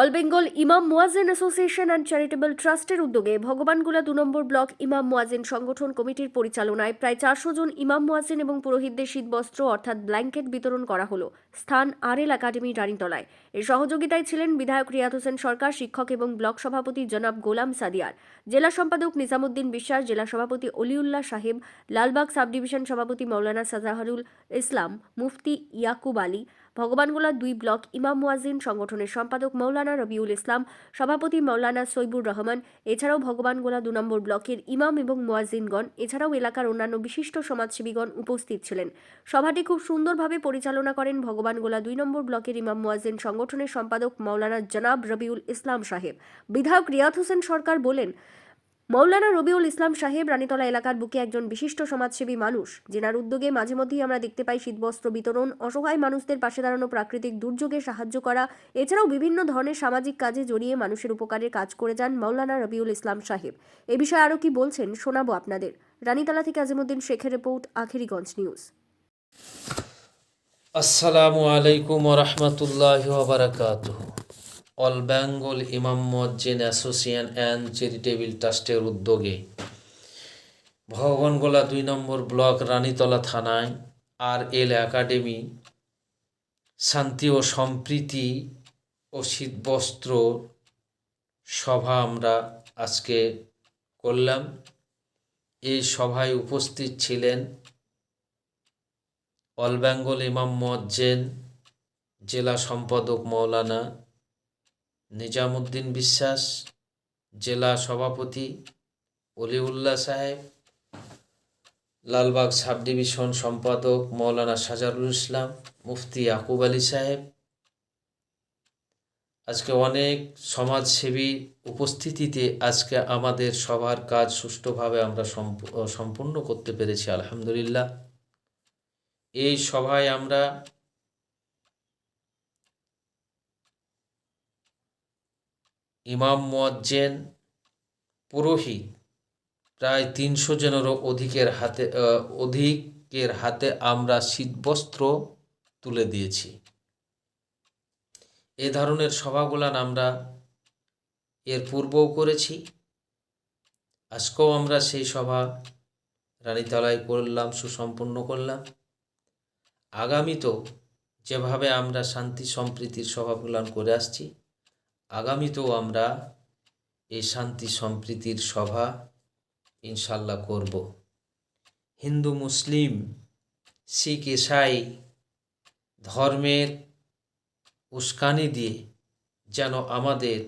All Bengal ইমাম মুয়াজ্জিন association and charitable ট্রাস্টের উদ্যোগে ভগবানগোলা ২ নম্বর ব্লক ইমাম মুয়াজ্জিন সংগঠন কমিটির পরিচালনায় প্রায় ৪০০ জন ইমাম মুয়াজ্জিন এবং পুরোহিতদের শীতবস্ত্র অর্থাৎ ব্ল্যাঙ্কেট বিতরণ করা হলো। স্থান আরএল একাডেমি রানীতলায়। এর সহযোগিতায় ছিলেন বিধায়ক রিয়াদ হোসেন সরকার, শিক্ষক এবং ব্লক সভাপতি জনাব গোলাম সাদিয়ার, জেলা সম্পাদক নিজামুদ্দিন বিশ্বাস, জেলা সভাপতি অলিউল্লাহ সাহেব, লালবাগ সাব ডিভিশন সভাপতি মাওলানা সাজাহারুল ইসলাম, মুফতি ইয়াকুব আলী, ভগবানগোলা ২ ব্লক ইমাম মুয়াজ্জিন সংগঠনের সম্পাদক মাওলানা রবিউল ইসলাম, সভাপতি মাওলানা সৈবুর রহমান, এছাড়াও ভগবানগোলা ২ নম্বর ব্লকের ইমাম এবং মুয়াজ্জিনগণ, এছাড়াও এলাকার অন্যান্য বিশিষ্ট সমাজসেবীগণ উপস্থিত ছিলেন। সভাটি খুব সুন্দরভাবে পরিচালনা করেন ভগবানগোলা ২ নম্বর ব্লকের ইমাম মুয়াজ্জিন সংগঠনের সম্পাদক মাওলানা জনাব রবিউল ইসলাম সাহেব। বিধায়ক রিয়াদ হোসেন সরকার বলেন, মাওলানা রবিউল ইসলাম সাহেব রানীতলা এলাকার বুকে একজন বিশিষ্ট সমাজসেবী মানুষ, যেনার উদ্যোগে মাঝে মধ্যেই আমরা দেখতে পাই শীতবস্ত্র বিতরণ, অসহায় মানুষদের পাশে দাঁড়ানো, প্রাকৃতিক দুর্যোগে সাহায্য করা, এছাড়াও বিভিন্ন ধরনের সামাজিক কাজে জড়িয়ে মানুষের উপকারের কাজ করে যান মাওলানা রবিউল ইসলাম সাহেব। এ বিষয়ে আরও কি বলছেন শোনাবো আপনাদের। রানীতলা থেকে আজিমুদ্দিন শেখের রিপোর্ট, আখেরিগঞ্জ নিউজ। আসসালামু আলাইকুম ওয়া রাহমাতুল্লাহি ওয়া বারাকাতুহু। অল বেঙ্গল ইমাম মুয়াজ্জিন অ্যাসোসিয়েশন অ্যান্ড চ্যারিটেবল ট্রাস্টের উদ্যোগে ভগবানগোলা ২ নম্বর ব্লক রানীতলা থানায় আরএল একাডেমি শান্তি ও সম্প্রীতি ও শীতবস্ত্র সভা আমরা আজকে করলাম। এই সভায় উপস্থিত ছিলেন অল বেঙ্গল ইমাম মুয়াজ্জিন জেলা সম্পাদক মাওলানা নিজামুদ্দিন বিশ্বাস, জেলা সভাপতি অলিউল্লাহ সাহেব, লালবাগ সাব ডিভিশন সম্পাদক মাওলানা সাজারুল ইসলাম, মুফতি ইয়াকুব আলী সাহেব। আজকে অনেক সমাজসেবী উপস্থিতিতে আজকে আমাদের সবার কাজ সুষ্ঠুভাবে আমরা সম্পূর্ণ করতে পেরেছি, আলহামদুলিল্লাহ। এই সভায় আমরা ইমাম মুয়াজ্জিন, পুরোহিত প্রায় ৩০০ জনেরও অধিকের হাতে আমরা শীতবস্ত্র তুলে দিয়েছি। এ ধরনের সভাগুলান আমরা এর পূর্বেও করেছি। আজকেও আমরা সেই সভা রানীতলায় করলাম, সুসম্পন্ন করলাম। আগামীতেও যেভাবে আমরা শান্তি সম্প্রীতির সভাগুলান করে আসছি, আগামীতেও আমরা এই শান্তি সম্প্রীতির সভা ইনশাল্লাহ করব। হিন্দু, মুসলিম, শিখ, ইসাই ধর্মের উস্কানি দিয়ে যেন আমাদের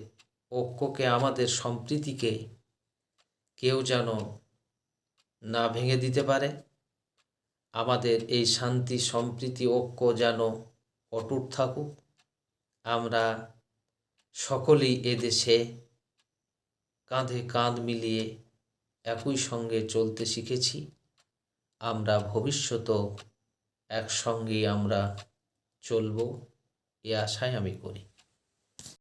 ঐক্যকে, আমাদের সম্প্রীতিকে কেউ যেন না ভেঙে দিতে পারে, আমাদের এই শান্তি সম্প্রীতি ঐক্য যেন অটুট থাকুক। আমরা সকলেই এদেশে কাঁধে কাঁধ মিলিয়ে একই সঙ্গে চলতে শিখেছি। আমরা ভবিষ্যতেও একসঙ্গেই আমরা চলব, এ আশাই আমি করি।